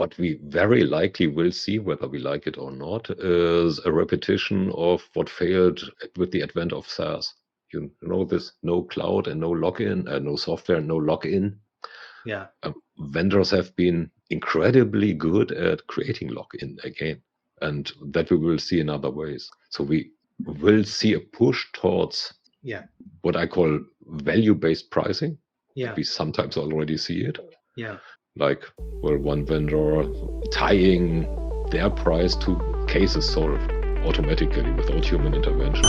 what we very likely will see, whether we like it or not, is a repetition of what failed with the advent of SaaS. You know this, no cloud and no login, no software, no login. Yeah. Vendors have been incredibly good at creating login again, and that we will see in other ways. So we will see a push towards what I call value-based pricing. Yeah. We sometimes already see it. Yeah. Like, well, one vendor tying their price to cases solved automatically without human intervention.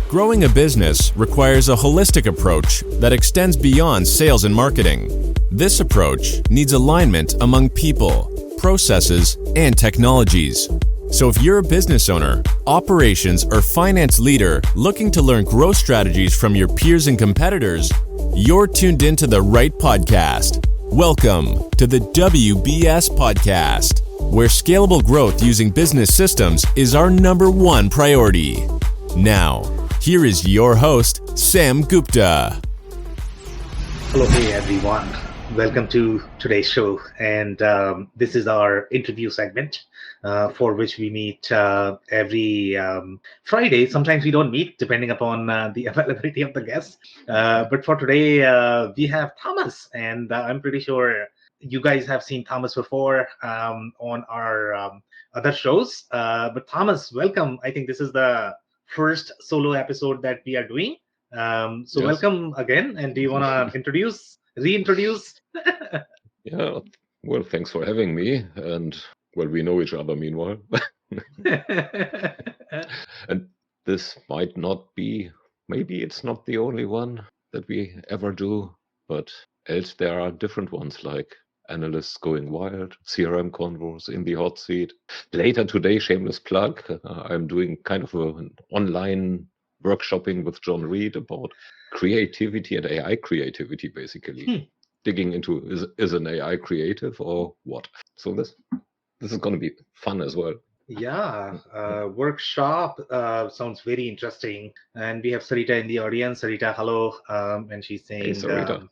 Growing a business requires a holistic approach that extends beyond sales and marketing. This approach needs alignment among people, processes, and technologies. So if you're a business owner, operations, or finance leader looking to learn growth strategies from your peers and competitors, you're tuned into the right podcast. Welcome to the WBS Podcast, where scalable growth using business systems is our #1 priority. Now, here is your host, Sam Gupta. Hello, hey everyone. Welcome to today's show. And this is our interview segment for which we meet every Friday. Sometimes we don't meet depending upon the availability of the guests. But for today, we have Thomas. And I'm pretty sure you guys have seen Thomas before on our other shows. But Thomas, welcome. I think this is the first solo episode that we are doing. So yes. Welcome again. And do you want to reintroduce? Yeah, well, thanks for having me. And, well, we know each other meanwhile. And this might not be, maybe it's not the only one that we ever do, but else there are different ones like analysts going wild, CRM convos in the hot seat. Later today, shameless plug, I'm doing kind of an online workshopping with John Reed about creativity and AI creativity, basically. Digging into is an AI creative or what? So this is going to be fun as well. Yeah, workshop sounds very interesting. And we have Sarita in the audience. Sarita, hello. And she's saying, hey, Sarita.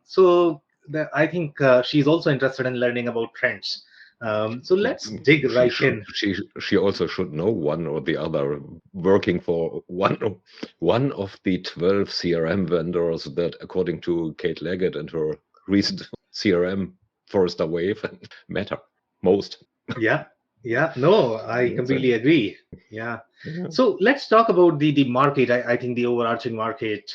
So I think she's also interested in learning about trends. So let's dig right in. She also should know one or the other, working for one of the 12 CRM vendors that, according to Kate Leggett and her recent CRM Forrester Wave, matter most. Yeah, no, I completely agree. Yeah. So let's talk about the market. I think the overarching market,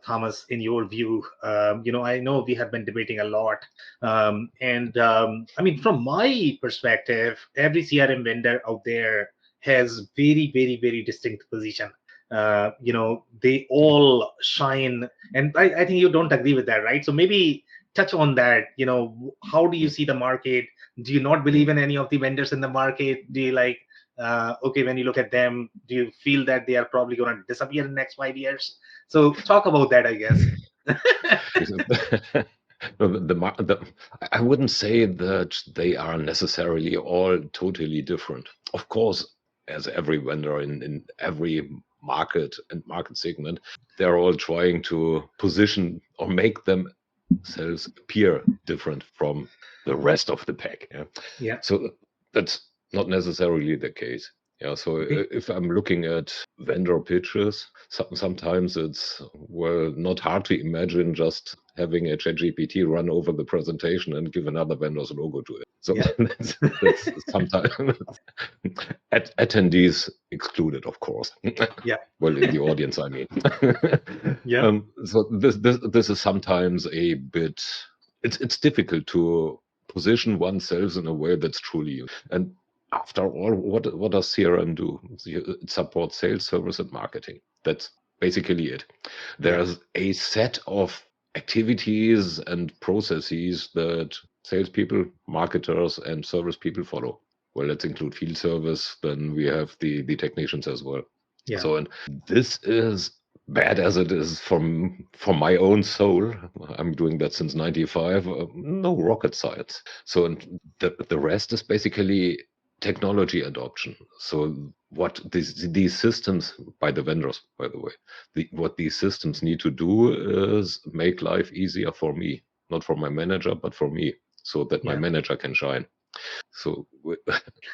Thomas, in your view, I know we have been debating a lot. I mean, from my perspective, every CRM vendor out there has very, very, very distinct position. They all shine. And I think you don't agree with that, right? So maybe touch on that. How do you see the market? Do you not believe in any of the vendors in the market? Do you when you look at them, do you feel that they are probably going to disappear in the next 5 years? So talk about that, I guess. I wouldn't say that they are necessarily all totally different. Of course, as every vendor in every market and market segment, they're all trying to position or make themselves appear different from the rest of the pack. Yeah. So that's not necessarily the case. Yeah. So if I'm looking at vendor pitches, sometimes it's, well, not hard to imagine just having a ChatGPT run over the presentation and give another vendor's logo to it. So that's sometimes attendees excluded, of course. Yeah. Well, in the audience, I mean. Yeah. So this is sometimes a bit. It's difficult to position oneself in a way that's truly you. And after all, what does CRM do? It supports sales, service, and marketing. That's basically it. There's a set of activities and processes that salespeople, marketers, and service people follow. Well, let's include field service. Then we have the technicians as well. Yeah. So, and this is bad as it is from my own soul. I'm doing that since 95. No rocket science. So, and the rest is basically technology adoption. So what these systems, by the vendors, by the way, what these systems need to do is make life easier for me. not for my manager, but for me, so that my Yeah. manager can shine. So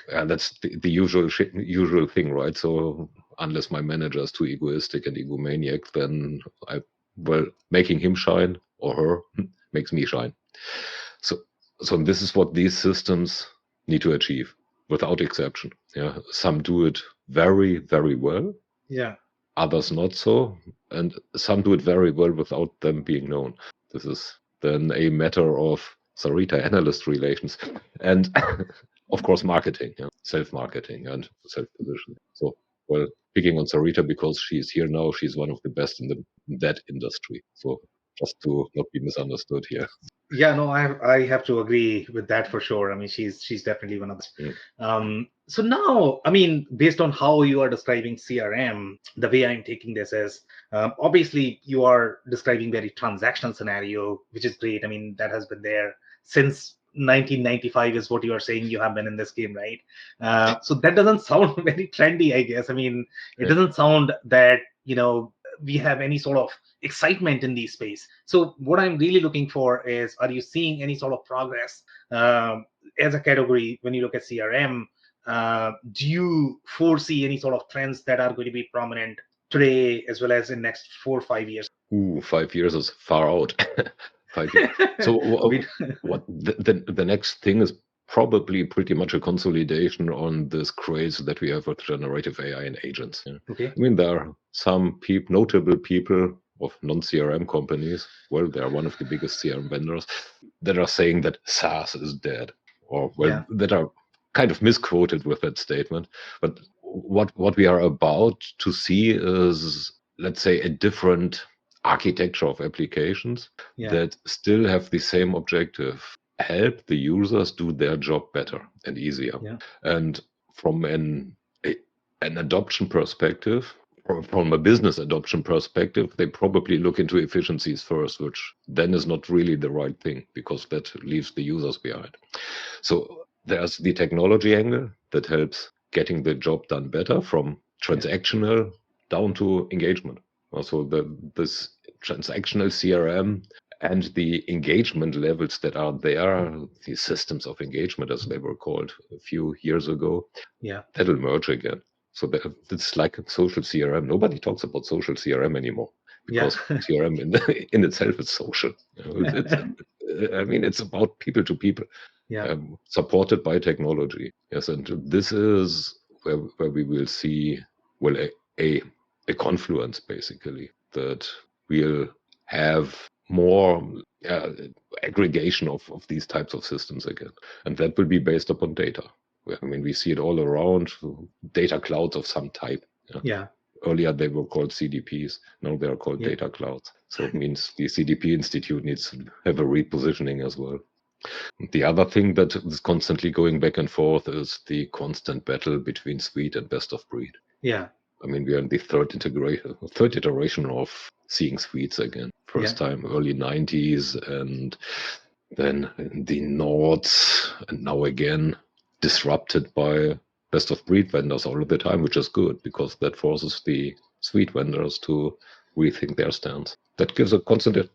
yeah, that's the usual thing, right? So unless my manager is too egoistic and egomaniac, then making him shine or her makes me shine. So this is what these systems need to achieve, without exception. Yeah, some do it very, very well. Yeah. Others not so, and some do it very well without them being known. This is then a matter of Sarita analyst relations and of course marketing, self-marketing and self-positioning. So, well, picking on Sarita because she's here now, she's one of the best in that industry. So just to not be misunderstood here. Yeah, no, I have to agree with that for sure. I mean, she's definitely one of the. So now, I mean, based on how you are describing CRM, the way I'm taking this is obviously you are describing very transactional scenario, which is great. I mean, that has been there since 1995 is what you are saying. You have been in this game, right? So that doesn't sound very trendy, I guess. I mean, it doesn't sound that we have any sort of excitement in these space. So what I'm really looking for is, are you seeing any sort of progress as a category when you look at CRM? Do you foresee any sort of trends that are going to be prominent today as well as in next 4 or 5 years? 5 years is far out. 5 years. So what the next thing is probably pretty much a consolidation on this craze that we have with generative AI and agents. Yeah. Okay. I mean, there are some notable people of non-CRM companies, well, they are one of the biggest CRM vendors, that are saying that SaaS is dead, or that are kind of misquoted with that statement. But what we are about to see is, let's say, a different architecture of applications that still have the same objective: help the users do their job better and easier. And from an adoption perspective, or from a business adoption perspective, they probably look into efficiencies first, which then is not really the right thing because that leaves the users behind. So there's the technology angle that helps getting the job done better, from transactional down to engagement. Also, this transactional CRM and the engagement levels that are there, the systems of engagement, as they were called a few years ago, that'll merge again. So it's like social CRM. Nobody talks about social CRM anymore because CRM in itself is social. I mean, it's about people to people, supported by technology. Yes, and this is where we will see, well, a confluence, basically, that we'll have more aggregation of these types of systems again. And that will be based upon data. I mean, we see it all around, data clouds of some type. Earlier they were called CDPs. Now they are called data clouds. So it means the CDP Institute needs to have a repositioning as well. The other thing that is constantly going back and forth is the constant battle between suite and best of breed. I mean, we are in the third iteration of seeing suites again. First time early 90s, and then in the noughts, and now again disrupted by best of breed vendors all of the time, which is good because that forces the suite vendors to rethink their stance. That gives a constant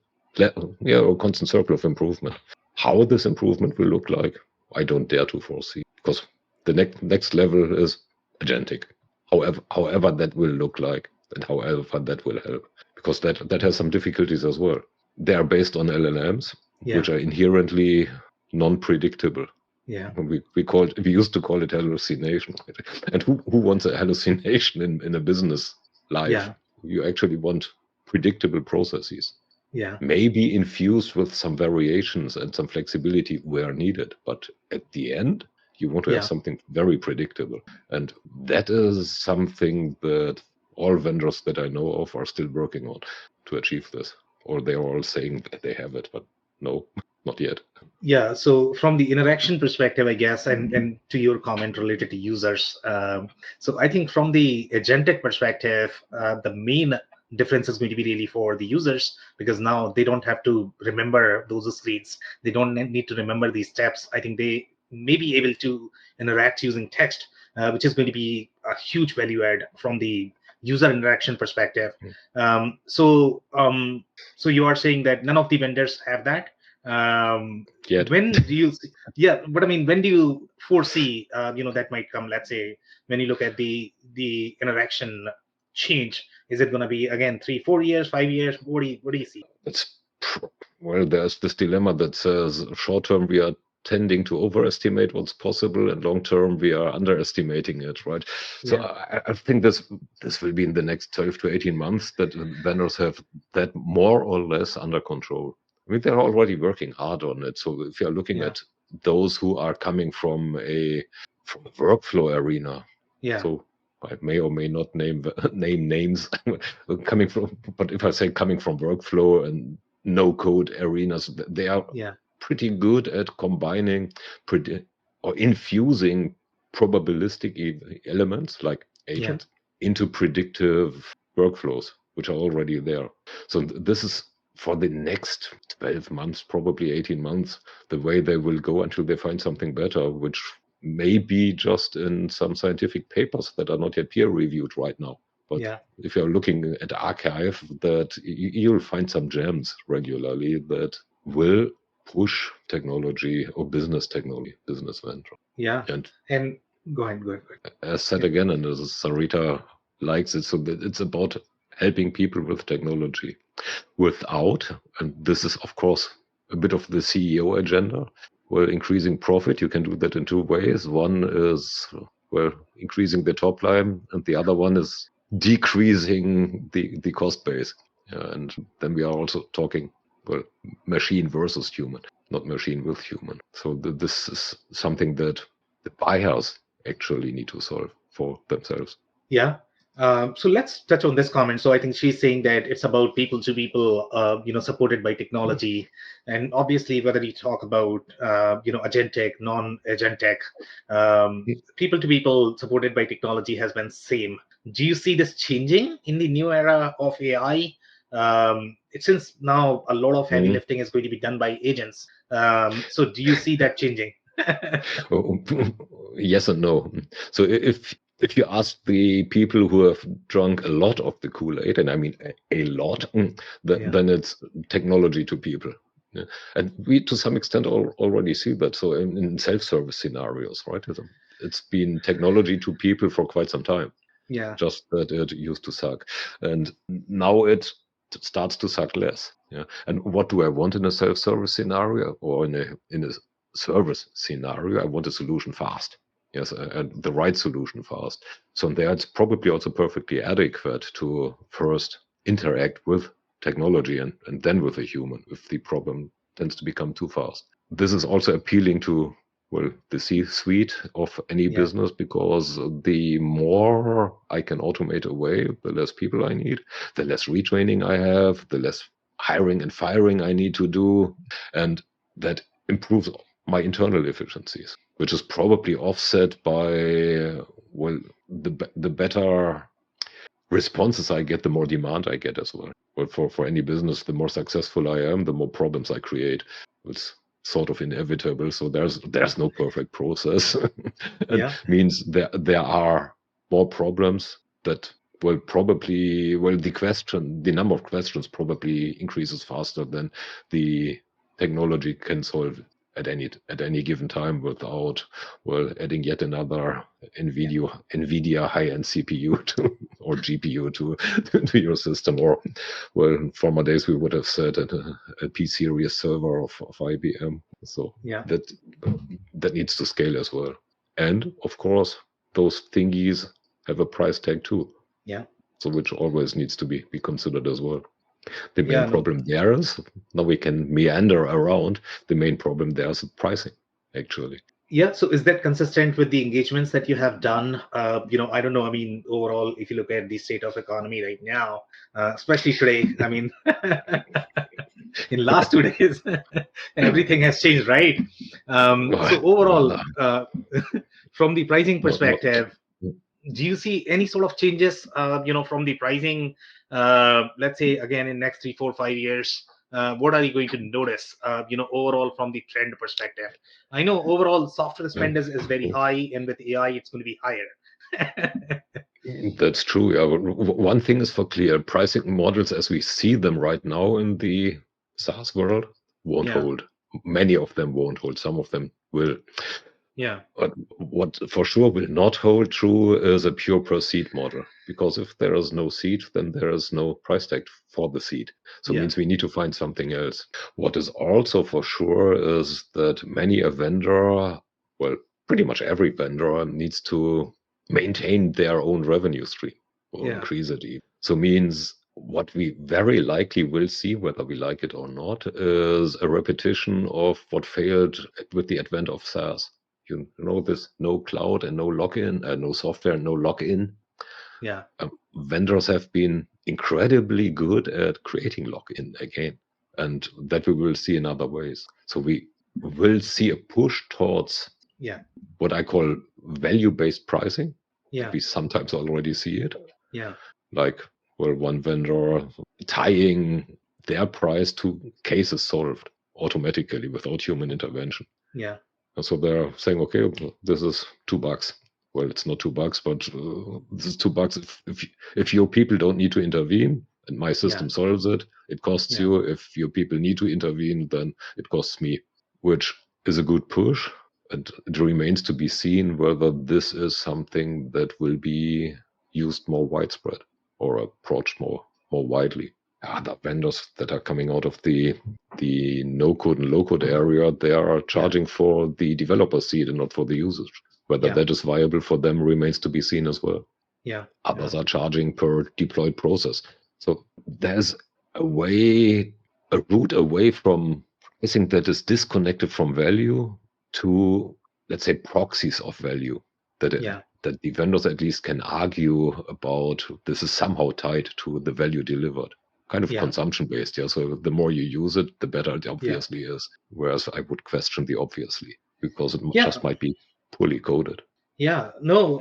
circle of improvement. How this improvement will look like, I don't dare to foresee, because the next level is agentic. However that will look like, and however that will help, because that has some difficulties as well. They are based on LLMs, which are inherently non-predictable. We used to call it hallucination. And who wants a hallucination in a business life? You actually want predictable processes. Maybe infused with some variations and some flexibility where needed, but at the end you want to have something very predictable. And that is something that all vendors that I know of are still working on to achieve this. Or they're all saying that they have it, but no, not yet. Yeah, so from the interaction perspective, I guess, and to your comment related to users, so I think from the agentic perspective, the main difference is going to be really for the users, because now they don't have to remember those screens. They don't need to remember these steps. I think they may be able to interact using text, which is going to be a huge value add from the user interaction perspective. So you are saying that none of the vendors have that. Yet. When do you see, yeah, but I mean, when do you foresee that might come? Let's say when you look at the interaction change, is it going to be again 3-4 years, 5 years? What do you see? Well, there's this dilemma that says short term we are tending to overestimate what's possible, and long term we are underestimating it, right? So I think this will be in the next 12 to 18 months that vendors have that more or less under control. I mean, they're already working hard on it. So if you're looking at those who are coming from a workflow arena, so I may or may not name names coming from, but if I say coming from workflow and no code arenas, they are pretty good at combining or infusing probabilistic elements like agents into predictive workflows, which are already there. So this is for the next 12 months, probably 18 months, the way they will go until they find something better, which may be just in some scientific papers that are not yet peer reviewed right now. But if you're looking at archive, that you'll find some gems regularly that will push technology or business venture. Yeah. And go ahead. As said again, and as Sarita likes it, so that it's about helping people with technology without, and this is of course a bit of the CEO agenda, well, increasing profit. You can do that in two ways. One is, well, increasing the top line, and the other one is decreasing the cost base. And then we are also talking, well, machine versus human, not machine with human. So this is something that the buyers actually need to solve for themselves. Yeah. So let's touch on this comment. So I think she's saying that it's about people to people, supported by technology, and obviously whether you talk about agentic, non-agentic, people to people supported by technology has been same. Do you see this changing in the new era of AI? Since now a lot of heavy lifting is going to be done by agents. So do you see that changing? Yes and no. So if you ask the people who have drunk a lot of the Kool-Aid, and I mean a lot, then it's technology to people. Yeah. And we, to some extent, already see that. So in self-service scenarios, right? It's been technology to people for quite some time. Yeah. Just that it used to suck. And now it starts to suck less. Yeah. And what do I want in a self-service scenario or in a service scenario? I want a solution fast. Yes, and the right solution fast. So there it's probably also perfectly adequate to first interact with technology and then with a human if the problem tends to become too fast. This is also appealing to, well, the C-suite of any business, because the more I can automate away, the less people I need, the less retraining I have, the less hiring and firing I need to do, and that improves my internal efficiencies, which is probably offset by, well, the better responses I get, the more demand I get as well. But for any business, the more successful I am, the more problems I create. It's sort of inevitable. So there's no perfect process. It means there are more problems that the number of questions probably increases faster than the technology can solve at any given time without, well, adding yet another NVIDIA high-end CPU or GPU to your system. Or, well, in former days we would have said a P-series server of IBM. So that needs to scale as well. And of course, those thingies have a price tag too. Yeah. So which always needs to be considered as well. The main problem there is, now we can meander around, the main problem there is pricing, actually. Yeah, so is that consistent with the engagements that you have done? I don't know, I mean, overall, if you look at the state of economy right now, especially today, I mean, in last 2 days, everything has changed, right? So overall, from the pricing perspective, do you see any sort of changes, from the pricing, let's say, again, in next 3, 4, 5 years? What are you going to notice, overall from the trend perspective? I know overall software spend is very high, and with AI, it's going to be higher. That's true. Yeah. One thing is for clear, pricing models as we see them right now in the SaaS world won't hold. many of them won't hold, some of them will. Yeah. But what for sure will not hold true is a pure per seat model, because if there is no seat, then there is no price tag for the seat. So it Yeah. means we need to find something else. What is also for sure is that many a vendor, well, pretty much every vendor needs to maintain their own revenue stream or Yeah. increase it even. So means what we very likely will see, whether we like it or not, is a repetition of what failed with the advent of SaaS. You know this, no cloud and no login, no software, no login. Yeah. Vendors have been incredibly good at creating login again, and that we will see in other ways. So we will see a push towards Yeah. what I call value-based pricing. Yeah. We sometimes already see it. Yeah. Like, well, one vendor tying their price to cases solved automatically without human intervention. Yeah. And so they're saying, okay, this is $2. Well, it's not $2, but this is $2 if your people don't need to intervene and my system solves it, it costs you. If your people need to intervene, then it costs me, which is a good push. And it remains to be seen whether this is something that will be used more widespread or approached more widely. Other vendors that are coming out of the no-code and low-code area, they are charging for the developer seat and not for the usage. Whether that is viable for them remains to be seen as well. Yeah. Others are charging per deployed process. So there's a route away from pricing that is disconnected from value to, let's say, proxies of value that the vendors at least can argue about. This is somehow tied to the value delivered. Kind of consumption based, So the more you use it, the better it obviously is. Whereas I would question the obviously, because it just might be poorly coded. Yeah, no,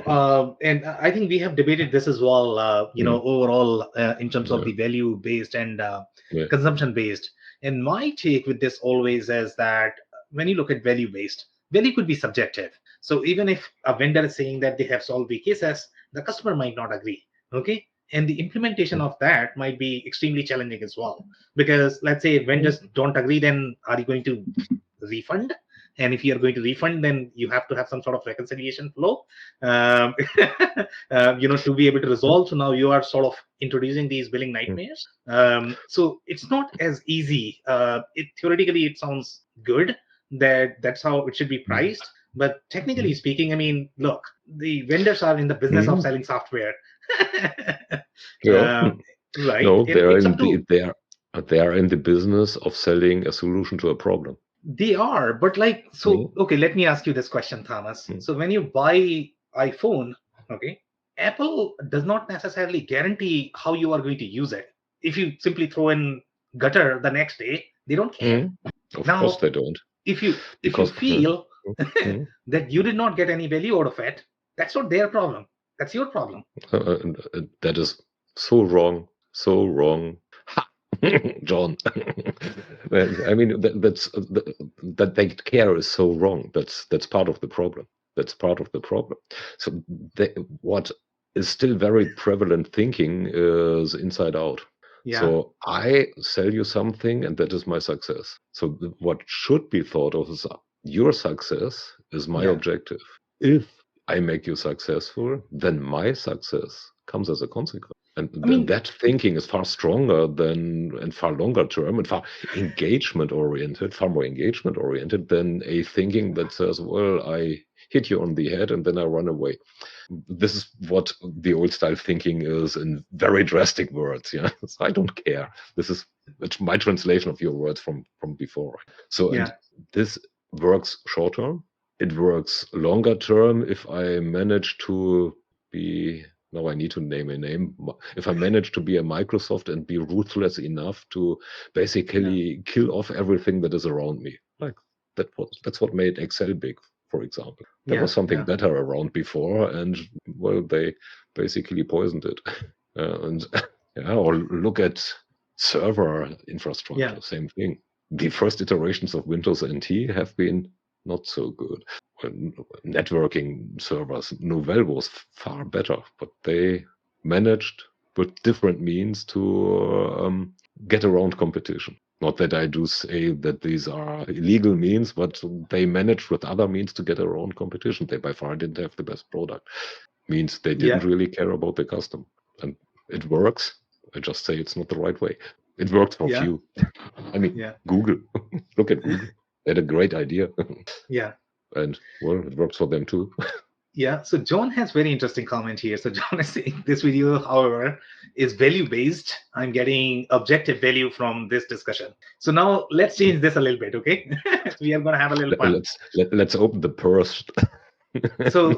and I think we have debated this as well, overall in terms of the value based and consumption based. And my take with this always is that when you look at value based, value could be subjective. So even if a vendor is saying that they have solved the cases, the customer might not agree. Okay. And the implementation of that might be extremely challenging as well. Because let's say vendors don't agree, then are you going to refund? And if you are going to refund, then you have to have some sort of reconciliation flow, to be able to resolve. So now you are sort of introducing these billing nightmares. So it's not as easy. Theoretically, it sounds good that that's how it should be priced. But technically speaking, I mean, look, the vendors are in the business of selling software. Right? No, they are in the business of selling a solution to a problem. They are, but okay, let me ask you this question, Thomas. So when you buy iPhone, okay, Apple does not necessarily guarantee how you are going to use it. If you simply throw in gutter the next day, they don't care. Of course they don't. If you feel that you did not get any value out of it, that's not their problem. That's your problem. That is so wrong. So wrong. John. I mean, that they care is so wrong. That's part of the problem. That's part of the problem. So what is still very prevalent thinking is inside out. So I sell you something and that is my success. So what should be thought of is your success is my objective. If I make you successful, then my success comes as a consequence. And that thinking is far stronger and far longer term and far more engagement oriented than a thinking that says, well, I hit you on the head and then I run away. This is what the old style thinking is in very drastic words. So I don't care. This is my translation of your words from before. So and this works short term. It works longer term if I manage to be. Now I need to name a name. If I manage to be a Microsoft and be ruthless enough to basically kill off everything that is around me, like that's what made Excel big, for example. There was something better around before, and well, they basically poisoned it. Or look at server infrastructure. Same thing. The first iterations of Windows NT have been not so good. Networking servers, Novell was far better, but they managed with different means to get around competition. Not that I do say that these are illegal means, but they managed with other means to get their own competition. They by far didn't have the best product. Means they didn't really care about the customer. And it works. I just say it's not the right way. It works for few. I mean, Google. Look at Google. They had a great idea. Yeah. And, well, it works for them too. Yeah, so John has very interesting comment here. So John is saying this video, however, is value-based. I'm getting objective value from this discussion. So now let's change this a little bit, okay? We are going to have a little fun. Let's open the purse. So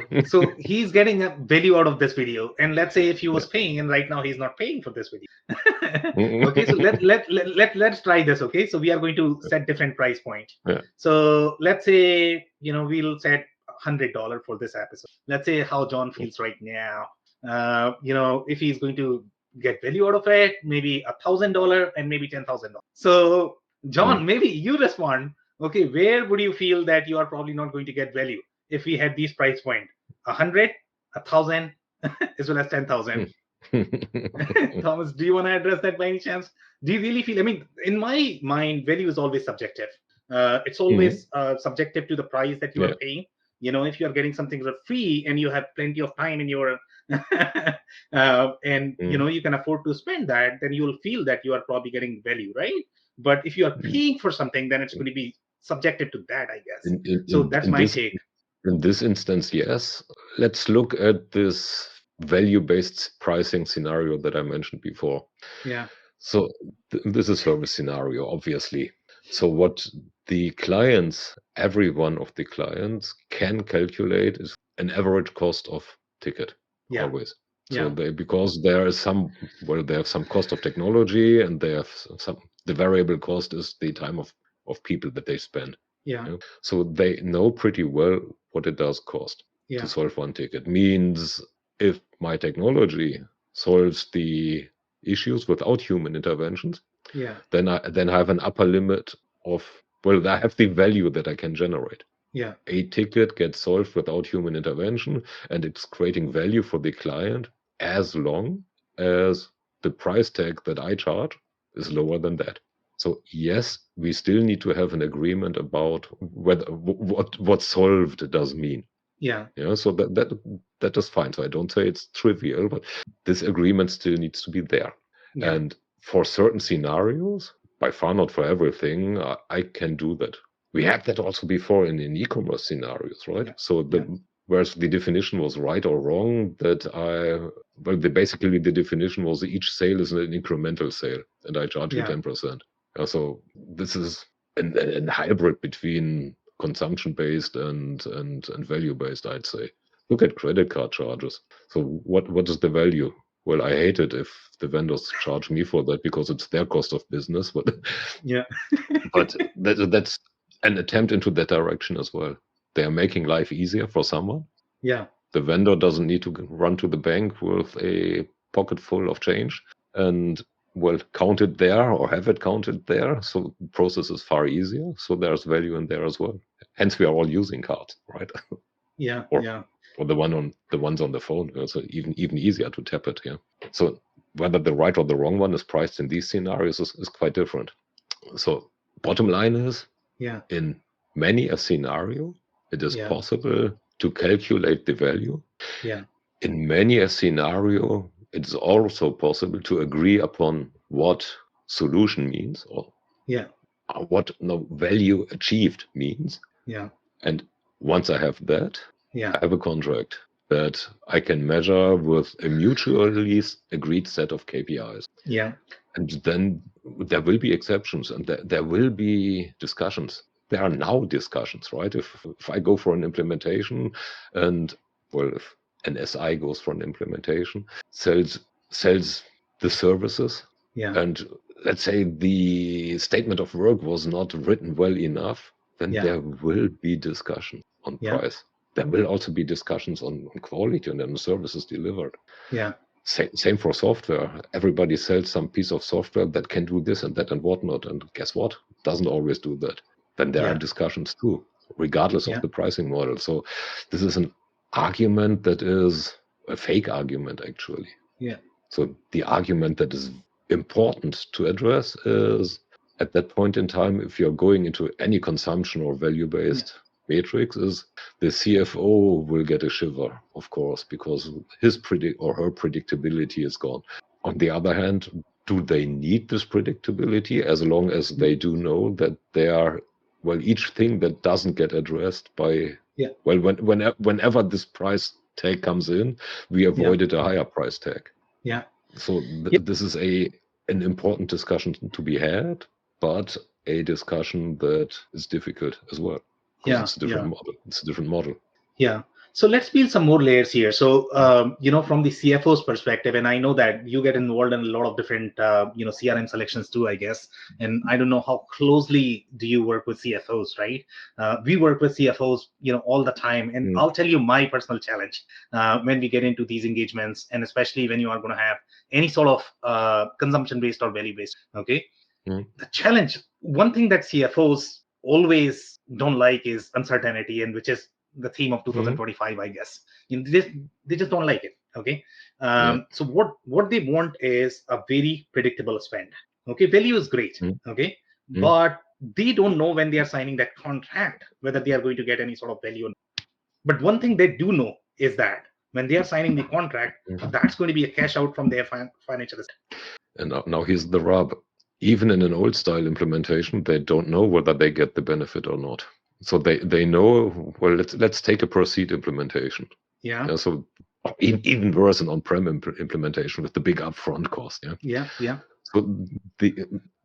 he's getting a value out of this video, and let's say if he was paying, and right now he's not paying for this video. Okay, so let's try this. Okay, so we are going to set different price point. So let's say we'll set $100 for this episode. Let's say how John feels right now. If he's going to get value out of it, maybe $1,000 and maybe $10,000. So John, maybe you respond. Okay, where would you feel that you are probably not going to get value if we had these price point? 100, 1,000, as well as 10,000. Thomas, do you want to address that by any chance? Do you really feel? I mean, in my mind, value is always subjective. It's always subjective to the price that you are paying. If you are getting something for free and you have plenty of time in your and you can afford to spend that, then you will feel that you are probably getting value, right? But if you are paying for something, then it's going to be subjective to that, I guess. So that's my take. In this instance, yes. Let's look at this value-based pricing scenario that I mentioned before. Yeah. So this is a service scenario, obviously. So what the clients, every one of the clients can calculate is an average cost of ticket, always. So because there is they have some cost of technology, and they have the variable cost is the time of people that they spend. Yeah. So they know pretty well what it does cost to solve one ticket. Means if my technology solves the issues without human interventions, then I have an upper limit of, I have the value that I can generate. Yeah. A ticket gets solved without human intervention, and it's creating value for the client as long as the price tag that I charge is lower than that. So yes, we still need to have an agreement about what solved does mean. Yeah. So that is fine. So I don't say it's trivial, but this agreement still needs to be there. Yeah. And for certain scenarios, by far not for everything, I can do that. We had that also before in e-commerce scenarios, right? Yeah. So whereas the definition was right or wrong, basically the definition was each sale is an incremental sale, and I charge you 10%. So this is a hybrid between consumption-based and value-based, I'd say. Look at credit card charges. So what is the value? Well, I hate it if the vendors charge me for that because it's their cost of business. But but that's an attempt into that direction as well. They are making life easier for someone. Yeah. The vendor doesn't need to run to the bank with a pocket full of change and count it there or have it counted there. So the process is far easier. So there's value in there as well. Hence, we are all using cards, right? Yeah. Or the ones on the phone. So even easier to tap it. Yeah. So whether the right or the wrong one is priced in these scenarios is quite different. So bottom line is, in many a scenario, it is possible to calculate the value. Yeah. In many a scenario, it's also possible to agree upon what solution means or what value achieved means. Yeah. And once I have that, I have a contract that I can measure with a mutually agreed set of KPIs. Yeah. And then there will be exceptions and there will be discussions. There are now discussions, right? If I go for an implementation and, if an SI goes for an implementation, sells the services, and let's say the statement of work was not written well enough, then there will be discussion on price. There will also be discussions on quality and on services delivered. Yeah. Same for software. Everybody sells some piece of software that can do this and that and whatnot. And guess what? Doesn't always do that. Then there are discussions too, regardless of the pricing model. So this is an argument that is a fake argument, actually. Yeah. So the argument that is important to address is at that point in time, if you're going into any consumption or value-based matrix, is the CFO will get a shiver, of course, because his or her predictability is gone. On the other hand, do they need this predictability as long as they do know that they are, well, each thing that doesn't get addressed by, well, whenever this price tag comes in, we avoided a higher price tag. Yeah. So this is an important discussion to be had, but a discussion that is difficult as well. Because it's a different model. It's a different model. Yeah. So let's peel some more layers here. So, from the CFO's perspective, and I know that you get involved in a lot of different, CRM selections too, I guess. And I don't know how closely do you work with CFOs, right? We work with CFOs, all the time. And I'll tell you my personal challenge when we get into these engagements, and especially when you are going to have any sort of consumption-based or value-based, okay? The challenge, one thing that CFOs always don't like is uncertainty, and which is the theme of 2025, I guess. They just don't like it. Okay. So what they want is a very predictable spend. Okay. Value is great. Okay. But they don't know when they are signing that contract whether they are going to get any sort of value. But one thing they do know is that when they are signing the contract, that's going to be a cash out from their financial. And now here's the rub. Even in an old style implementation, they don't know whether they get the benefit or not. So they know, well, let's take a proceed implementation. Yeah. So even worse, an on-prem implementation with the big upfront cost. Yeah. So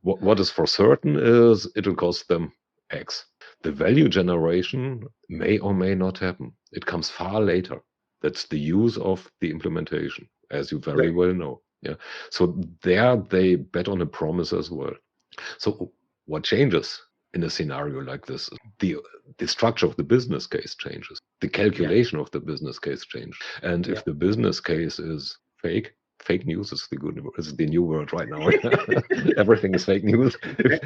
what is for certain is it will cost them X. The value generation may or may not happen. It comes far later. That's the use of the implementation, as you very well know. Yeah. So there they bet on a promise as well. So what changes in a scenario like this? The structure of the business case changes. The calculation of the business case changes. And if the business case is fake news is the new word right now. Everything is fake news.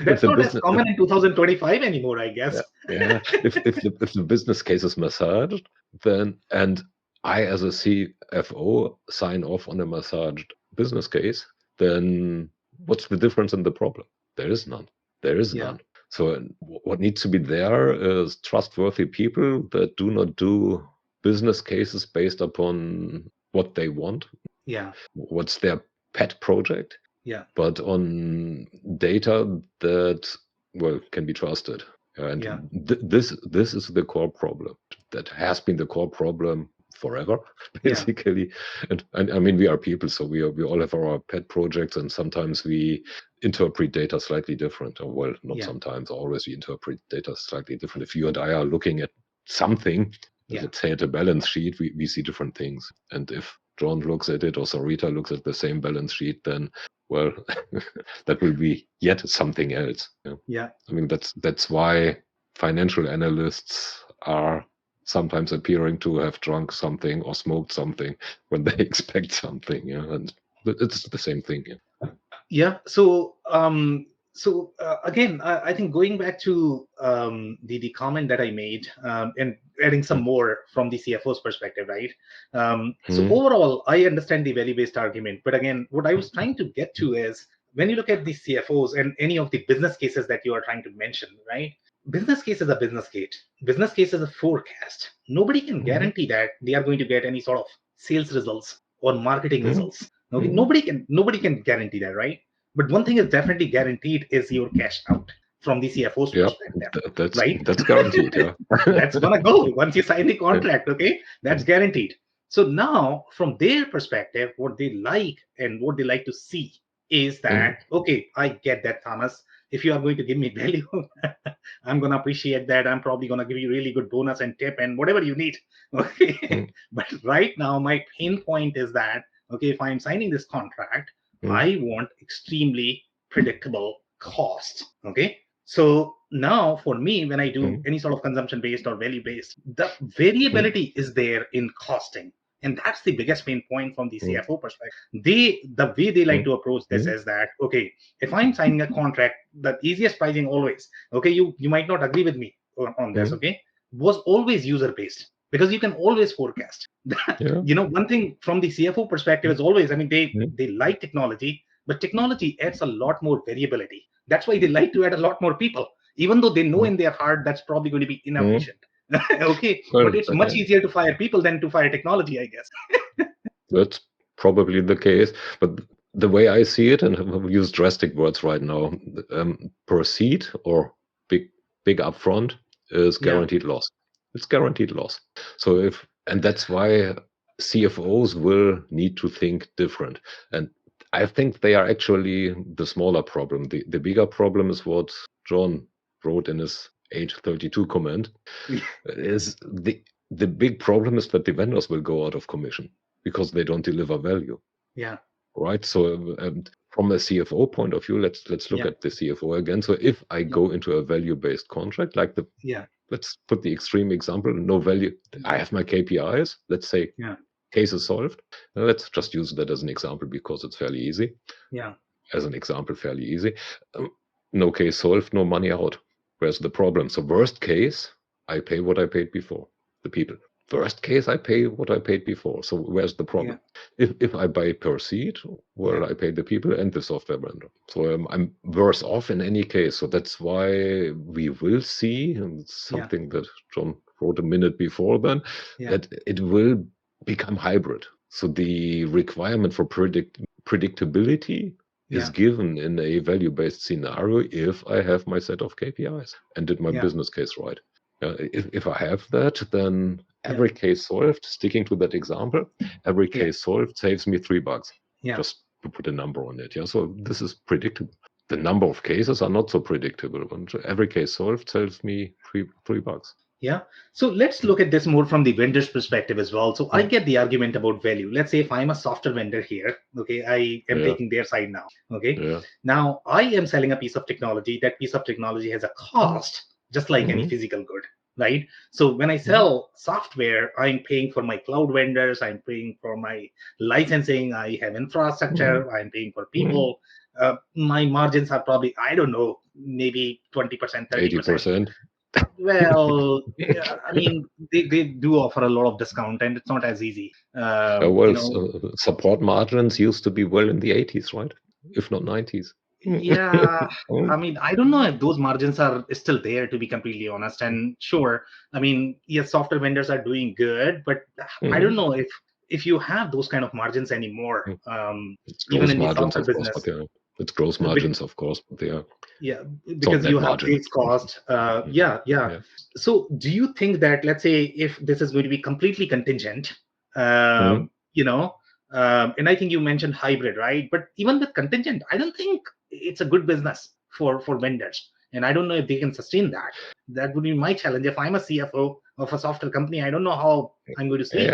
That's not as common in 2025 anymore, I guess. Yeah. If the business case is massaged, then and I as a CFO sign off on a massaged business case, then what's the difference in the problem? There is none. None. So what needs to be there is trustworthy people that do not do business cases based upon what they want. Yeah. What's their pet project? Yeah. But on data that, well, can be trusted. And this is the core problem. That has been the core problem forever, basically. And I mean, we are people, so we all have our pet projects, and sometimes we interpret data slightly different. Or well, not sometimes, always we interpret data slightly different. If you and I are looking at something, let's say at a balance sheet, we see different things. And if John looks at it or Sarita looks at the same balance sheet, then well, that will be yet something else. Yeah. I mean, that's why financial analysts are sometimes appearing to have drunk something or smoked something when they expect something. And it's the same thing. Yeah. So again, I think going back to the comment that I made and adding some more from the CFO's perspective, right? So overall, I understand the value-based argument, but again, what I was trying to get to is when you look at the CFOs and any of the business cases that you are trying to mention, right? Business case is a business case. Business case is a forecast. Nobody can guarantee that they are going to get any sort of sales results or marketing results. Okay, nobody can guarantee that, right? But one thing is definitely guaranteed is your cash out from the CFO's perspective, right? That's guaranteed. Yeah, that's gonna go once you sign the contract. Okay, that's guaranteed. So now, from their perspective, what they like and what they like to see is that okay, I get that, Thomas. If you are going to give me value, I'm going to appreciate that. I'm probably going to give you really good bonus and tip and whatever you need. Okay. But right now, my pain point is that, okay, if I'm signing this contract, I want extremely predictable costs. Okay. So now for me, when I do any sort of consumption-based or value-based, the variability is there in costing. And that's the biggest pain point from the CFO perspective. The way they like to approach this is that, okay, if I'm signing a contract, the easiest pricing always, okay, you might not agree with me on this, okay, was always user-based because you can always forecast. One thing from the CFO perspective is always, I mean, they like technology, but technology adds a lot more variability. That's why they like to add a lot more people, even though they know in their heart that's probably going to be inefficient. Okay, Well, but it's much easier to fire people than to fire technology, I guess. that's probably the case. But the way I see it, and I've used drastic words right now, per seat or big upfront is guaranteed loss. It's guaranteed loss. So and that's why CFOs will need to think different. And I think they are actually the smaller problem. The bigger problem is what John wrote in his 832 comment. Is the big problem is that the vendors will go out of commission because they don't deliver value. Yeah. Right. So from a CFO point of view, let's look at the CFO again. So if I go into a value-based contract, like let's put the extreme example, no value. I have my KPIs. Let's say case is solved. Now, let's just use that as an example because it's fairly easy. Yeah. As an example, fairly easy. No case solved, no money out. Where's the problem? So worst case, I pay what I paid before, the people. Worst case, I pay what I paid before. So where's the problem? If I buy per seat, well, I pay the people and the software vendor. So I'm worse off in any case. So that's why we will see, and something that John wrote a minute before then, that it will become hybrid. So the requirement for predictability is given in a value-based scenario if I have my set of KPIs and did my business case right. If I have that, then every case solved, sticking to that example, every case solved saves me $3. Just to put a number on it. So this is predictable. The number of cases are not so predictable. And every case solved saves me $3. Yeah. So let's look at this more from the vendor's perspective as well. So I get the argument about value. Let's say if I'm a software vendor here, okay, I am taking their side now. Okay. Now I am selling a piece of technology. That piece of technology has a cost, just like any physical good, right? So when I sell software, I'm paying for my cloud vendors, I'm paying for my licensing, I have infrastructure, I'm paying for people. My margins are probably, I don't know, maybe 20%, 30%. 80%. Well, I mean, they do offer a lot of discount, and it's not as easy. Support margins used to be well in the 80s, right? If not 90s. Yeah, I mean, I don't know if those margins are still there, to be completely honest. And sure, I mean, yes, software vendors are doing good, but I don't know if you have those kind of margins anymore. Even in the software business. It's gross margins, of course, but they are. Yeah, because you have fixed cost. So do you think that, let's say, if this is going to be completely contingent, and I think you mentioned hybrid, right? But even with contingent, I don't think it's a good business for vendors. And I don't know if they can sustain that. That would be my challenge. If I'm a CFO of a software company, I don't know how I'm going to sleep.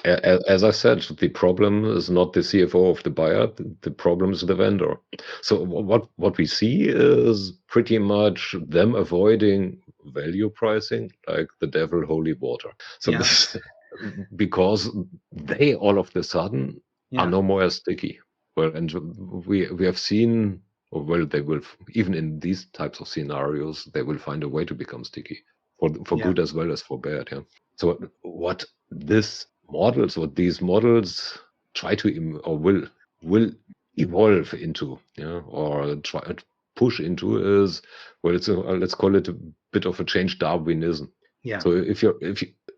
As I said, the problem is not the CFO of the buyer. The problem is the vendor. So what we see is pretty much them avoiding value pricing like the devil holy water. So this, because they all of the sudden are no more as sticky. Well, and we have seen, or well, they will, even in these types of scenarios, they will find a way to become sticky for good as well as for bad. So what these models try to or will evolve into, or try to push into is, well, it's let's call it a bit of a change Darwinism. So if you,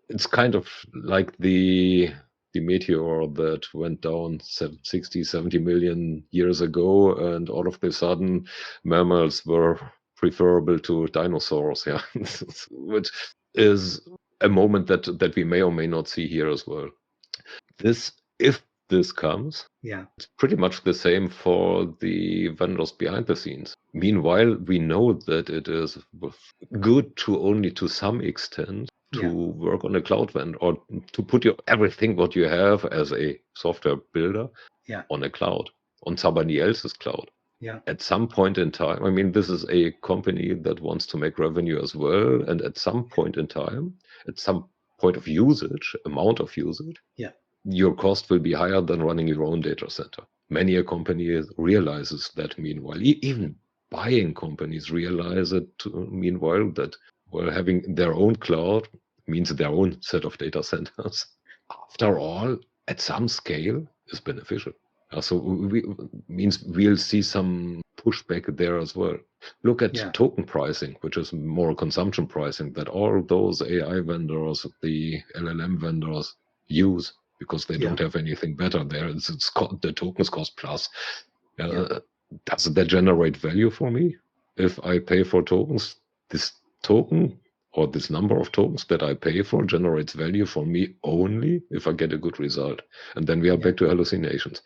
it's kind of like the meteor that went down 60, 70 million years ago, and all of a sudden mammals were preferable to dinosaurs, which is a moment that we may or may not see here as well. If this comes, it's pretty much the same for the vendors behind the scenes. Meanwhile, we know that it is good to some extent to work on a cloud vendor, or to put everything what you have as a software builder on a cloud, on somebody else's cloud. At some point in time, I mean, this is a company that wants to make revenue as well, and at some point in time, at some point of usage, amount of usage, your cost will be higher than running your own data center. Many a company realizes that. Meanwhile, even buying companies realize it. Meanwhile, that having their own cloud means their own set of data centers. After all, at some scale, is beneficial. So means we'll see some pushback there as well. Look at token pricing, which is more consumption pricing that all those AI vendors, the LLM vendors use because they don't have anything better there. The tokens cost plus. Does that generate value for me? If I pay for tokens, this token or this number of tokens that I pay for generates value for me only if I get a good result. And then we are back to hallucinations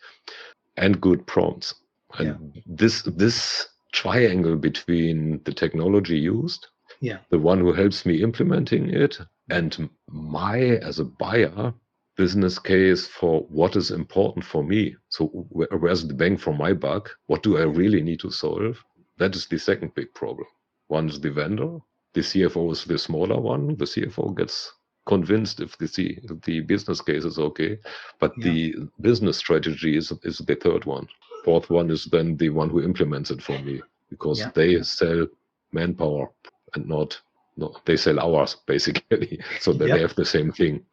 and good prompts. And this triangle between the technology used, the one who helps me implementing it, and my, as a buyer, business case for what is important for me. So where's the bang for my buck? What do I really need to solve? That is the second big problem. One is the vendor. The CFO is the smaller one. The CFO gets convinced if the business case is okay, but the business strategy is the third one. Fourth one is then the one who implements it for me, because they sell manpower and not they sell hours basically, so that they have the same thing.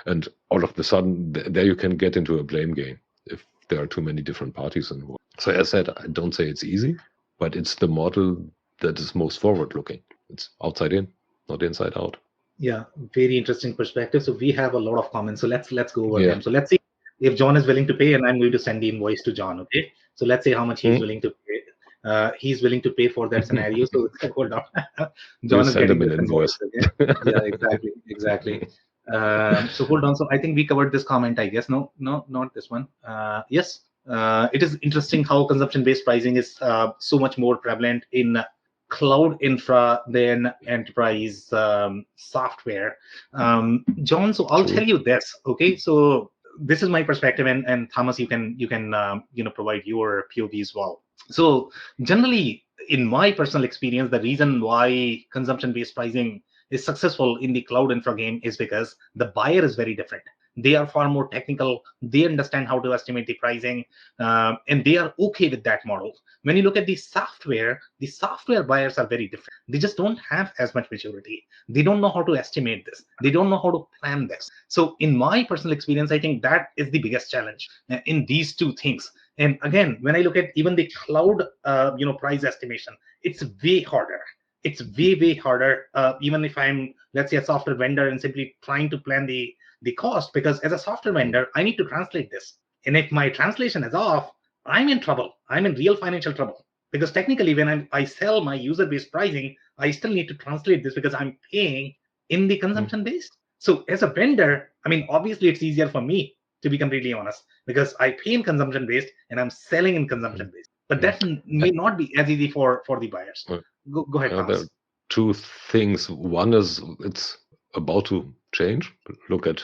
And all of a sudden there you can get into a blame game if there are too many different parties involved. So as I said, I don't say it's easy, but it's the model that is most forward looking. It's outside in, not inside out. Yeah, very interesting perspective. So we have a lot of comments. So let's go over them. So let's see if John is willing to pay, and I'm going to send the invoice to John. Okay. So let's see how much he's willing to pay. He's willing to pay for that scenario. So hold on. John is getting the invoice. Okay? Yeah, exactly. So hold on. So I think we covered this comment, I guess. No, not this one. Yes. It is interesting how consumption-based pricing is so much more prevalent in cloud infra than enterprise software. John, so I'll tell you this. Okay, so this is my perspective, and Thomas, you can provide your POV as well. So generally, in my personal experience, the reason why consumption-based pricing is successful in the cloud infra game is because the buyer is very different. They are far more technical. They understand how to estimate the pricing, and they are okay with that model. When you look at the software buyers are very different. They just don't have as much maturity. They don't know how to estimate this. They don't know how to plan this. So in my personal experience, I think that is the biggest challenge in these two things. And again, when I look at even the cloud, price estimation, it's way harder. It's way harder. Even if I'm, let's say, a software vendor and simply trying to plan the cost, because as a software vendor, I need to translate this. And if my translation is off, I'm in trouble. I'm in real financial trouble. Because technically, when I sell my user-based pricing, I still need to translate this because I'm paying in the consumption-based. So as a vendor, I mean, obviously, it's easier for me, to be completely honest, because I pay in consumption-based and I'm selling in consumption-based. But that may not be as easy for the buyers. Go ahead, Thomas. There are two things. One is it's about to change. Look at,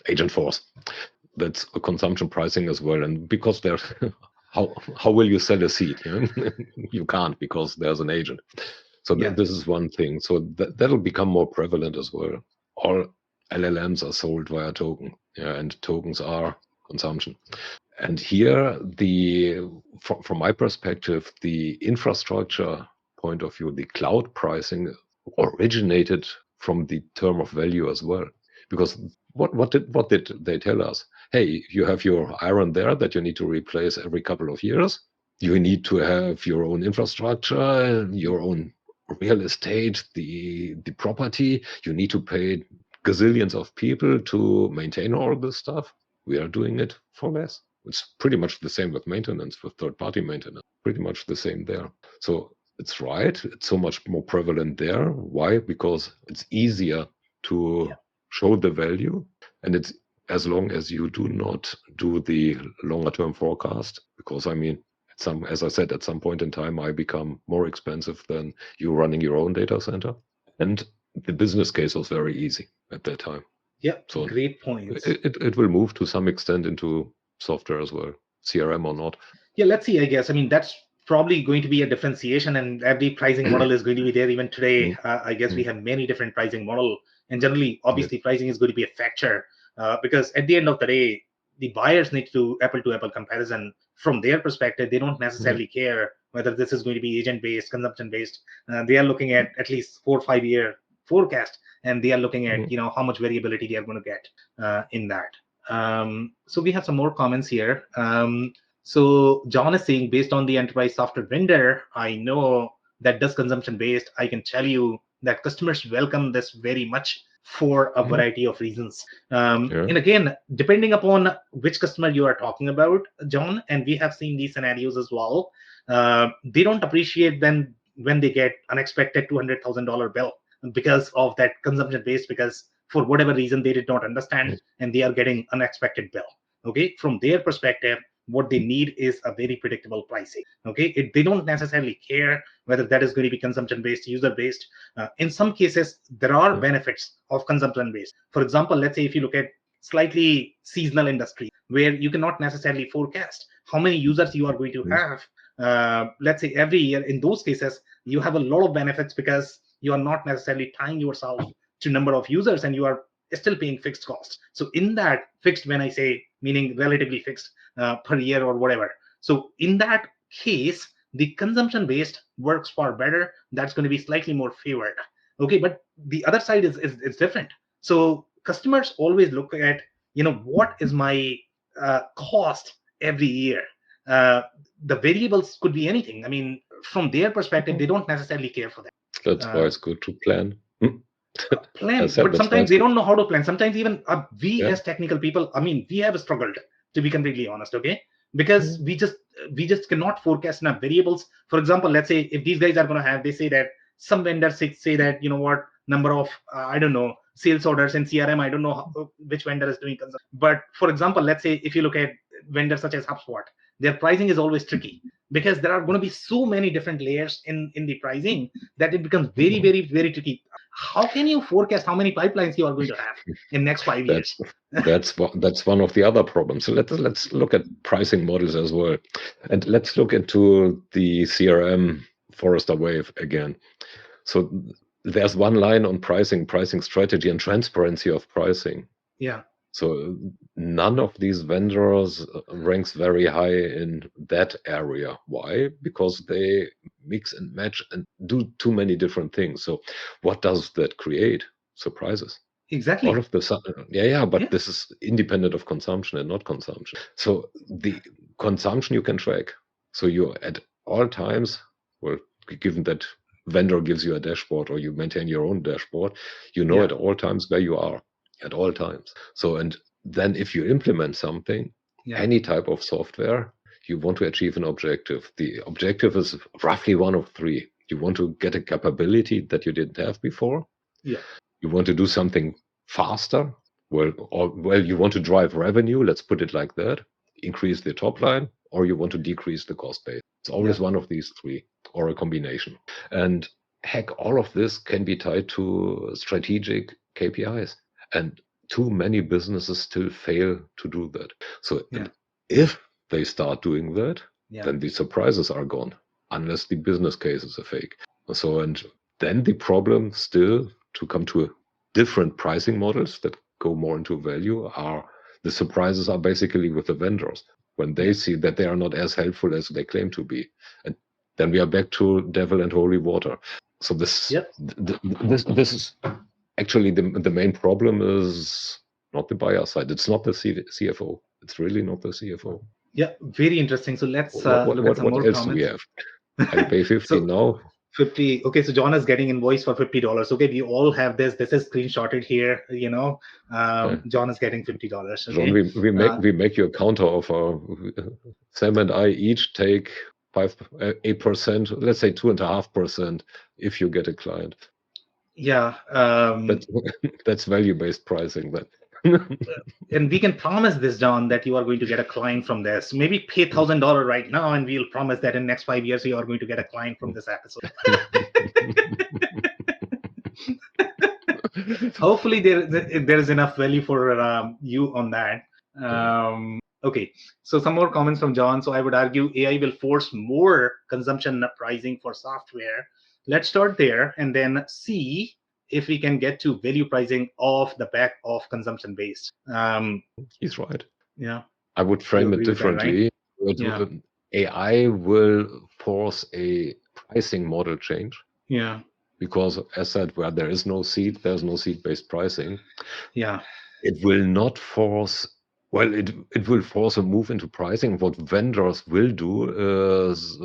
Agentforce. That's a consumption pricing as well. And because there's how will you sell a seat? You can't, because there's an agent. So this is one thing. So that'll become more prevalent as well. All LLMs are sold via token, and tokens are consumption. And here, from my perspective, the infrastructure point of view, the cloud pricing originated from the term of value as well. Because what did they tell us? Hey, you have your iron there that you need to replace every couple of years. You need to have your own infrastructure, your own real estate, the property. You need to pay gazillions of people to maintain all this stuff. We are doing it for less. It's pretty much the same with maintenance, with third-party maintenance. Pretty much the same there. So it's right. It's so much more prevalent there. Why? Because it's easier to show the value, and it's as long as you do not do the longer-term forecast. Because I mean, as I said, at some point in time, I become more expensive than you running your own data center, and the business case was very easy at that time. Yeah, so great points. It will move to some extent into software as well, CRM or not. Yeah, let's see, I guess. I mean, that's probably going to be a differentiation, and every pricing model is going to be there. Even today, I guess we have many different pricing model, and generally, obviously, pricing is going to be a factor because at the end of the day, the buyers need to do apple-to-apple comparison. From their perspective, they don't necessarily care whether this is going to be agent-based, consumption-based. They are looking at least 4 or 5 year forecast, and they are looking at how much variability they are going to get in that. So we have some more comments here. So John is saying, based on the enterprise software vendor I know that does consumption based, I can tell you that customers welcome this very much for a variety of reasons. And again, depending upon which customer you are talking about, John, and we have seen these scenarios as well, they don't appreciate then when they get unexpected $200,000 bill because of that consumption based, because for whatever reason they did not understand and they are getting unexpected bill. Okay, from their perspective, what they need is a very predictable pricing. Okay, they don't necessarily care whether that is going to be consumption based, user based. In some cases, there are benefits of consumption based. For example, let's say if you look at slightly seasonal industry where you cannot necessarily forecast how many users you are going to have, let's say every year, in those cases you have a lot of benefits because you are not necessarily tying yourself to number of users and you are still paying fixed costs. So in that fixed, when I say meaning relatively fixed per year or whatever, so in that case the consumption based works far better. That's going to be slightly more favored. Okay, but the other side is different. So customers always look at, what is my cost every year. The variables could be anything. I mean, from their perspective, they don't necessarily care for that. That's why it's good to plan. Plan, but sometimes they don't know how to plan. Sometimes even we as technical people, I mean, we have struggled, to be completely honest. Okay, because we just cannot forecast enough variables. For example, let's say if these guys are going to have, they say that some vendors say that, what number of I don't know, sales orders in CRM, I don't know which vendor is doing consumption. But for example, let's say if you look at vendors such as HubSpot, their pricing is always tricky because there are going to be so many different layers in the pricing that it becomes very, very, very tricky. How can you forecast how many pipelines you are going to have in next 5 years? That's one of the other problems. So let's look at pricing models as well, and let's look into the CRM Forrester Wave again. So there's one line on pricing strategy and transparency of pricing. Yeah. So none of these vendors ranks very high in that area. Why? Because they mix and match and do too many different things. So what does that create? Surprises. Exactly. All of the but this is independent of consumption and not consumption. So the consumption you can track. So you at all times, well, given that vendor gives you a dashboard or you maintain your own dashboard, at all times where you are. At all times. So, and then if you implement something, any type of software, you want to achieve an objective. The objective is roughly one of three. You want to get a capability that you didn't have before. Yeah. You want to do something faster. Well, you want to drive revenue. Let's put it like that. Increase the top line, or you want to decrease the cost base. It's always one of these three, or a combination. And heck, all of this can be tied to strategic KPIs. And too many businesses still fail to do that. So if they start doing that, then the surprises are gone, unless the business case is a fake. So, and then the problem still to come to different pricing models that go more into value are the surprises are basically with the vendors when they see that they are not as helpful as they claim to be. And then we are back to devil and holy water. So this is actually, the main problem is not the buyer side. It's not the CFO. It's really not the CFO. Yeah, very interesting. So let's look at some more comments. What else do we have? I pay 50 now. 50. Okay, so John is getting invoice for $50. Okay, we all have this. This is screenshotted here. John is getting $50. Okay? John, we make you a counter offer. Sam and I each take 8%. Let's say 2.5% if you get a client. Yeah, that's value-based pricing. But and we can promise this, John, that you are going to get a client from this. Maybe pay $1,000 right now, and we'll promise that in next 5 years you are going to get a client from this episode. Hopefully, there is enough value for you on that. Okay, so some more comments from John. So I would argue AI will force more consumption pricing for software. Let's start there and then see if we can get to value pricing off the back of consumption based. He's right. Yeah. I would frame it differently. That, right? AI will force a pricing model change. Yeah. Because as said, where there is no seat, there's no seat-based pricing. Yeah. It will not force Well, it will force a move into pricing. What vendors will do is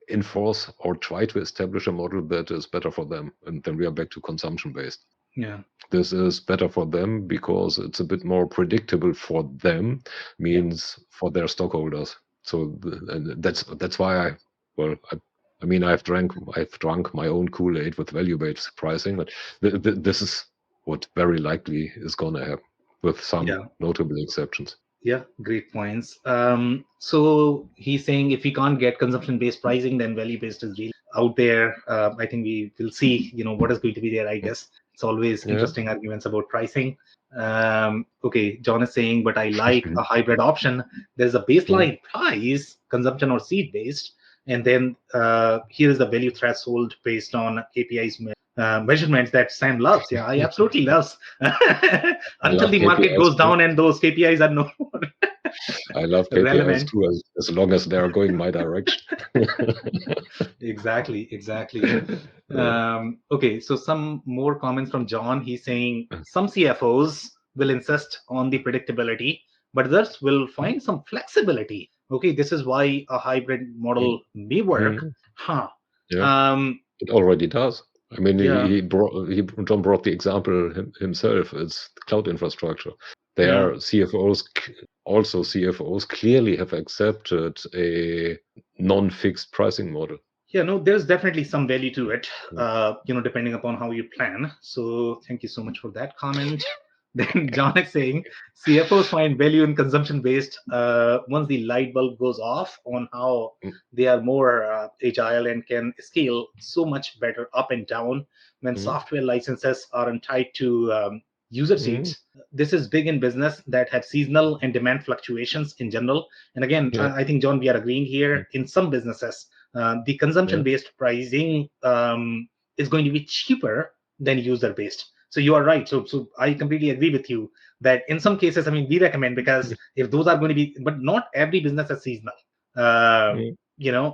enforce or try to establish a model that is better for them. And then we are back to consumption based. Yeah. This is better for them because it's a bit more predictable for them, means for their stockholders. So and that's why I've drunk my own Kool-Aid with value-based pricing, but this is what very likely is gonna happen, with some notable exceptions. Yeah, great points. So he's saying if we can't get consumption-based pricing, then value-based is really out there. I think we will see, what is going to be there. I guess it's always interesting arguments about pricing. Okay, John is saying, but I like a hybrid option. There's a baseline price, consumption or seed-based, and then here is the value threshold based on KPIs measurements that Sam loves. Yeah, I absolutely loves. Until the market goes down and those KPIs are no more I love KPIs relevant. Too, as long as they are going my direction. Exactly. Okay, so some more comments from John. He's saying some CFOs will insist on the predictability, but others will find some flexibility. Okay, this is why a hybrid model may work. It already does. I mean, John brought the example himself. It's cloud infrastructure. There, CFOs clearly have accepted a non-fixed pricing model. Yeah, no, there's definitely some value to it, depending upon how you plan. So thank you so much for that comment. Then John is saying CFOs find value in consumption-based once the light bulb goes off on how they are more agile and can scale so much better up and down when software licenses aren't tied to user seats. This is big in business that have seasonal and demand fluctuations in general. And again, I think, John, we are agreeing here. In some businesses, the consumption-based pricing is going to be cheaper than user-based. So you are right. So I completely agree with you that in some cases, I mean, we recommend, because if those are going to be, but not every business is seasonal.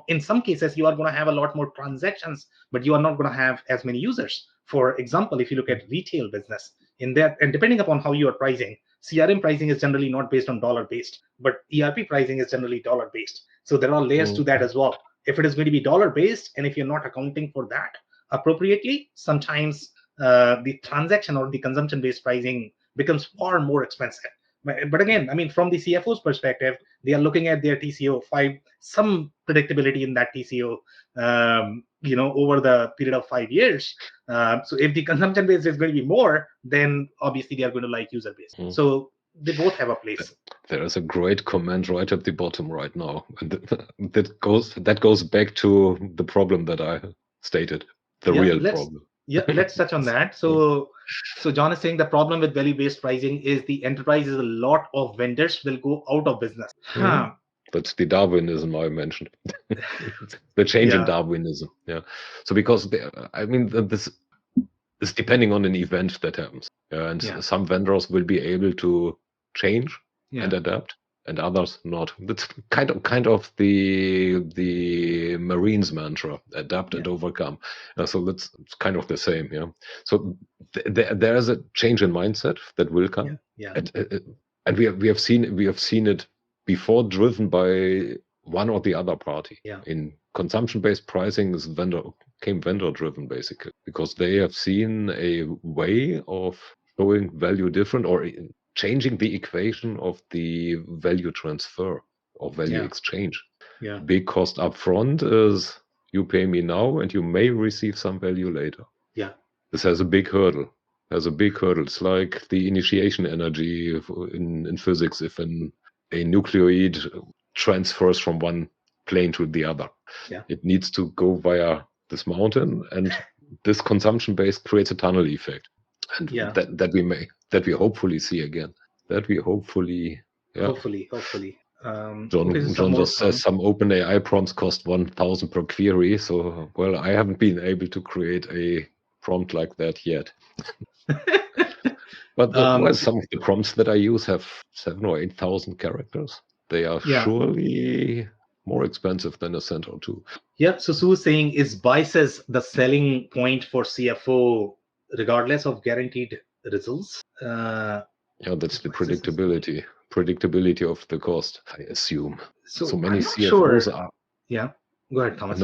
In some cases, you are going to have a lot more transactions, but you are not going to have as many users. For example, if you look at retail business, in that, and depending upon how you are pricing, CRM pricing is generally not based on dollar-based, but ERP pricing is generally dollar-based. So there are layers to that as well. If it is going to be dollar-based, and if you're not accounting for that appropriately, sometimes the transaction or the consumption-based pricing becomes far more expensive. But again, I mean, from the CFO's perspective, they are looking at their TCO, some predictability in that TCO, over the period of 5 years. So if the consumption-based is going to be more, then obviously they are going to like user-based. So they both have a place. There is a great comment right at the bottom right now, and that goes back to the problem that I stated, the real problem. Yeah, let's touch on that. So John is saying the problem with value-based pricing is the enterprise is a lot of vendors will go out of business. That's the Darwinism I mentioned. The change in Darwinism. Yeah. So because this is depending on an event that happens, and some vendors will be able to change and adapt, and others not. That's kind of the Marines mantra: adapt and overcome. So it's kind of the same. Yeah. So there is a change in mindset that will come. And we have seen it before, driven by one or the other party. In consumption-based pricing is vendor-driven, basically, because they have seen a way of showing value different, or changing the equation of the value transfer or value exchange. Big cost up front is you pay me now and you may receive some value later. This has a big hurdle. It's like the initiation energy in physics if a nucleoid transfers from one plane to the other. It needs to go via this mountain, and this consumption base creates a tunnel effect. And that we hopefully see again. Hopefully. John just says some OpenAI prompts cost 1,000 per query. So, well, I haven't been able to create a prompt like that yet. But some of the prompts that I use have 7,000 or 8,000 characters. They are surely more expensive than a cent or two. Yeah. So Sue is saying, is biases the selling point for CFO regardless of guaranteed results? That's the predictability. predictability of the cost, I assume. So many I'm not CFOs sure. are. Yeah, go ahead, Thomas.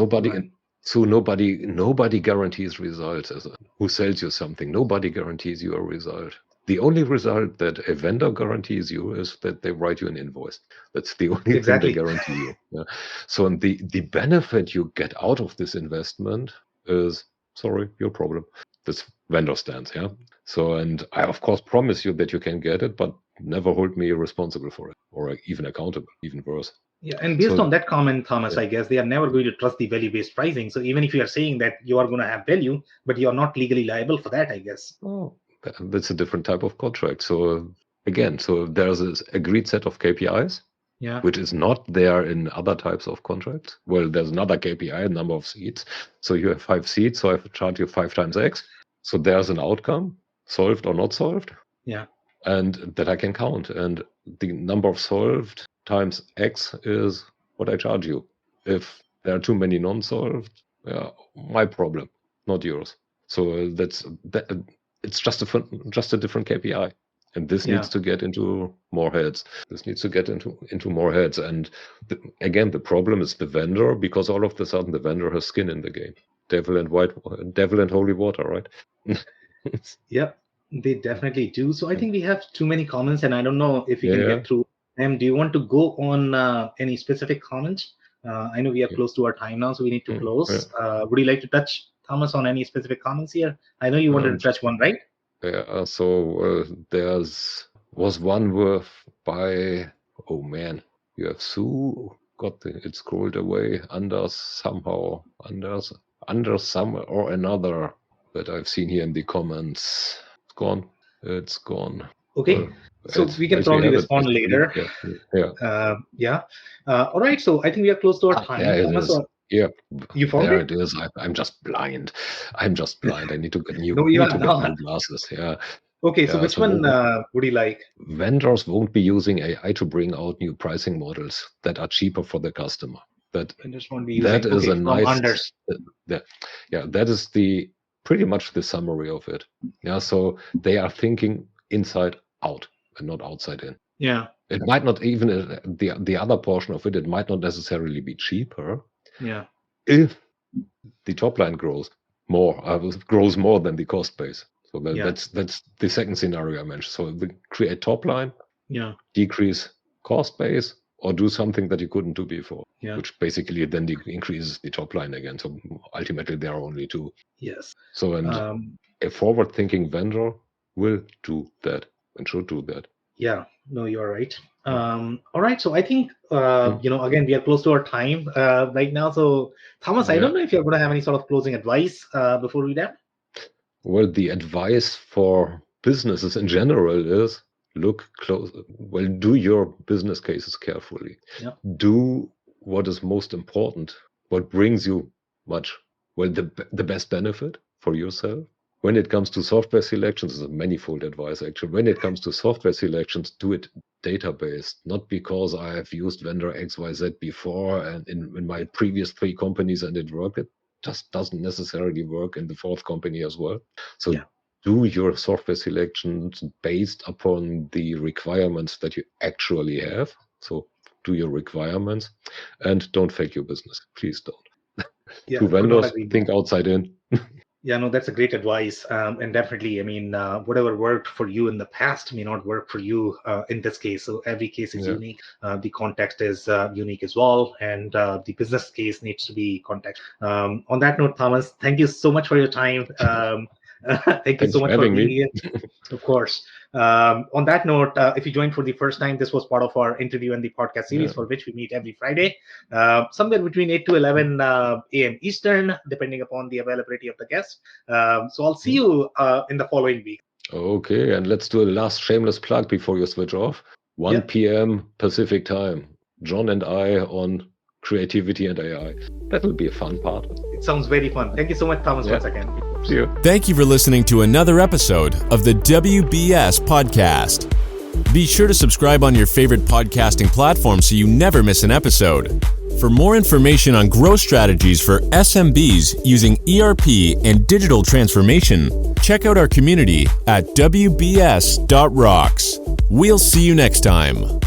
Nobody guarantees results. Who sells you something? Nobody guarantees you a result. The only result that a vendor guarantees you is that they write you an invoice. That's the only thing they guarantee you. Yeah. So the benefit you get out of this investment is, sorry, your problem. This vendor stance, yeah. So, and I of course promise you that you can get it, but never hold me responsible for it, or even accountable, even worse. Yeah, and based on that comment, Thomas, I guess they are never going to trust the value-based pricing. So even if you are saying that you are going to have value, but you are not legally liable for that, I guess. Oh, that's a different type of contract. So again, so there's this agreed set of KPIs, which is not there in other types of contracts. Well, there's another KPI, number of seats. So you have 5 seats, so I have to charge you 5 times X. So there's an outcome, solved or not solved. Yeah. And that I can count. And the number of solved times X is what I charge you. If there are too many non-solved, my problem, not yours. So it's just a different KPI. And this needs to get into more heads. This needs to get into more heads. And again, the problem is the vendor, because all of a sudden the vendor has skin in the game. Devil and holy water, right? Yeah, they definitely do. So I think we have too many comments, and I don't know if we can get through them. Do you want to go on any specific comments? I know we are close to our time now, so we need to close. Would you like to touch, Thomas, on any specific comments here? I know you wanted to touch one, right? Yeah, so was one by, oh man, you have Sue got it scrolled away under some or another that I've seen here in the comments. It's gone. Okay, well, so we can probably respond later. Yeah. All right, so I think we are close to our time. Thomas, you found it is. I'm just blind. I need to get new glasses. Yeah. Okay, so which one would you like? Vendors won't be using AI to bring out new pricing models that are cheaper for the customer. That is a nice. That is pretty much the summary of it. Yeah, so they are thinking inside out and not outside in. Yeah. It might not even the other portion of it. It might not necessarily be cheaper. Yeah. If the top line grows more than the cost base. So that's the second scenario I mentioned. So we create top line, decrease cost base, or do something that you couldn't do before, which basically then increases the top line again. So ultimately there are only two. Yes. So a forward-thinking vendor will do that and should do that. Yeah, no, you're right. All right, so I think again we are close to our time right now. So Thomas, I don't know if you're going to have any sort of closing advice before we wrap. Well, the advice for businesses in general is look close. Well, do your business cases carefully. Yeah. Do what is most important. What brings you the best benefit for yourself. When it comes to software selections, it's a manifold advice actually. When it comes to software selections, do it database, not because I have used vendor XYZ before and in my previous 3 companies and it worked. It just doesn't necessarily work in the 4th company as well. So do your software selections based upon the requirements that you actually have. So do your requirements and don't fake your business. Please don't. To vendors, think outside in. Yeah, no, that's a great advice. And definitely, I mean, whatever worked for you in the past may not work for you in this case. So every case is unique. The context is unique as well. And the business case needs to be context. On that note, Thomas, thank you so much for your time. Thank you so much for being here. Of course. On that note, if you joined for the first time, this was part of our interview and the podcast series for which we meet every Friday, somewhere between 8 to 11 a.m. Eastern, depending upon the availability of the guest. So I'll see you in the following week. Okay, and let's do a last shameless plug before you switch off. 1 p.m. Pacific time. John and I on creativity and AI. That will be a fun part. It sounds very fun. Thank you so much, Thomas, once again. See you. Thank you for listening to another episode of the WBS podcast. Be sure to subscribe on your favorite podcasting platform so you never miss an episode. For more information on growth strategies for SMBs using ERP and digital transformation, check out our community at wbs.rocks. We'll see you next time.